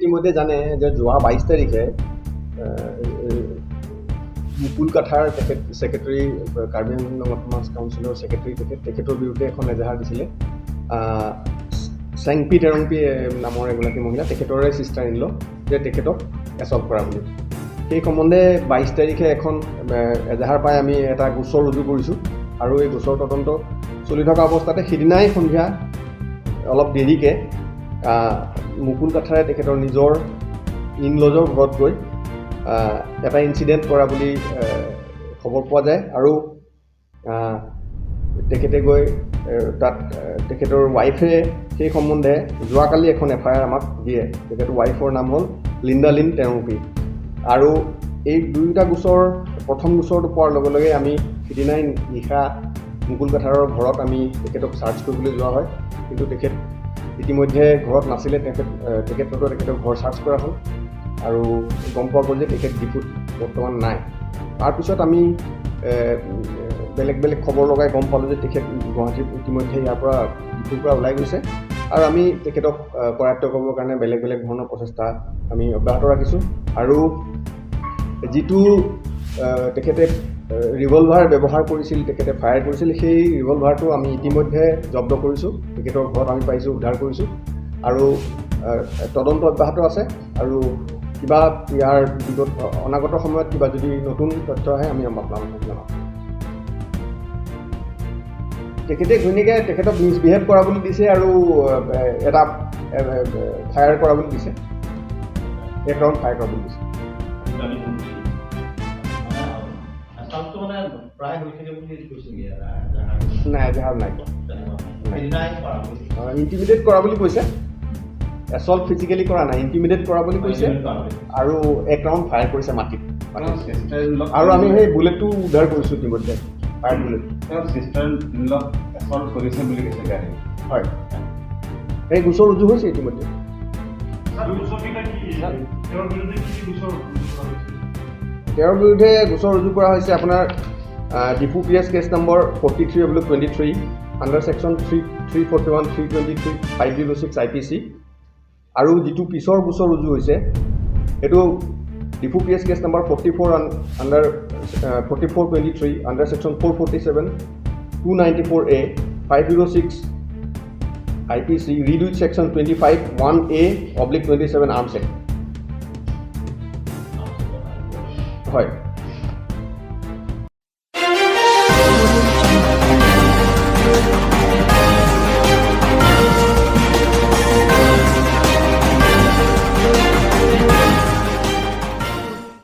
ইতিমধ্যে জানে যে যোৱা 22 তাৰিখে মুকুল কাথাৰ তেখেত সেক্ৰেটাৰী কাৰ্বি আংলং অটোনমাস কাউন্সিলৰ সেক্ৰেটাৰী তেখেতৰ বিৰুদ্ধে এখন এজাহাৰ দিছিলে চেংপি টেৰংপি নামৰ এগৰাকী মহিলা তেখেতৰে চিষ্টাৰ ইন ল যে তেখেতক এছল্ট কৰা বুলি সেই সম্বন্ধে 22 তাৰিখে এখন এজাহাৰ পাই আমি এটা গোচৰ ৰুজু কৰিছোঁ আৰু এই গোচৰ তদন্ত চলি থকা অৱস্থাতে সিদিনাই সন্ধিয়া অলপ দেৰিকে মুকুল কাথাৰে তেখেতৰ নিজৰ ইন লজৰ ঘৰত গৈ এটা ইনসিডেন্ট কৰা বুলি খবৰ পোৱা যায় আৰু তেখেতে গৈ তাত তেখেতৰ ওয়াইফে সেই সম্বন্ধে যোৱাকালি এখন এফআইআৰ আমাক দিয়ে তেখেতৰ ওয়াইফৰ নাম হ'ল লিণ্ডা লিন টেৰংপি আৰু এই দুইটা গোচৰ প্ৰথম গোচৰটো পোৱাৰ লগে লগে আমি সিদিনাই নিশা মুকুল কাথাৰৰ ঘৰত আমি তেখেতক সাৰ্চ কৰিবলৈ যোৱা হয় কিন্তু তেখেত ইতিমধ্যে ঘৰত নাছিলে তেখেতৰ ঘৰ সাৰ্চ কৰা হ'ল আৰু গম পোৱা গ'ল যে তেখেত ডিপুত বৰ্তমান নাই তাৰপিছত আমি বেলেগ বেলেগ খবৰ লগাই গম পালোঁ যে তেখেত গুৱাহাটীত ইতিমধ্যে ইয়াৰ পৰা ডিপুৰ পৰা ওলাই গৈছে আৰু আমি তেখেতক কৰায়ত্ব কৰিবৰ কাৰণে বেলেগ বেলেগ ধৰণৰ প্ৰচেষ্টা আমি অব্যাহত ৰাখিছোঁ আৰু যিটো তেখেতে ৰিভলভাৰ ব্যৱহাৰ কৰিছিল তেখেতে ফায়াৰ কৰিছিল সেই ৰিভলভাৰটো আমি ইতিমধ্যে জব্দ কৰিছোঁ তেখেতৰ ঘৰত আমি পাইছোঁ উদ্ধাৰ কৰিছোঁ আৰু তদন্ত অব্যাহত আছে আৰু কিবা ইয়াৰ অনাগত সময়ত কিবা যদি নতুন তথ্য আহে আমি আপোনালোকক জনাম তেখেতে ঘৈণীয়েকে তেখেতক মিছবিহেভ কৰা বুলি দিছে আৰু এটা ফায়াৰ কৰা বুলি দিছে এক ৰাউণ্ড ফায়াৰ কৰা বুলি দিছে নাই এজাহাৰ নাই ইণ্টিমিডেট কৰা বুলি কৈছে এছল্ট ফিজিকেলি কৰা নাই ইণ্টিমিডেট কৰা বুলি কৈছে আৰু এক ৰাউণ্ড ফায়াৰ কৰিছে মাটিত আৰু আমি সেই বুলেটটো উদ্ধাৰ কৰিছোঁ ইতিমধ্যে ফায়াৰ বুলেট হয় এই গোচৰ ৰুজু হৈছে ইতিমধ্যে তেওঁৰ বিৰুদ্ধে গোচৰ ৰুজু কৰা হৈছে আপোনাৰ Diphu PS case number 43/23 under section 341 323 506 IPC আৰু যিটো পিছৰ গোচৰ ৰুজু হৈছে সেইটো Diphu PS case number 44 under 44/23 under section 447 294A 506 IPC read with section 25 1A/27 Arms Act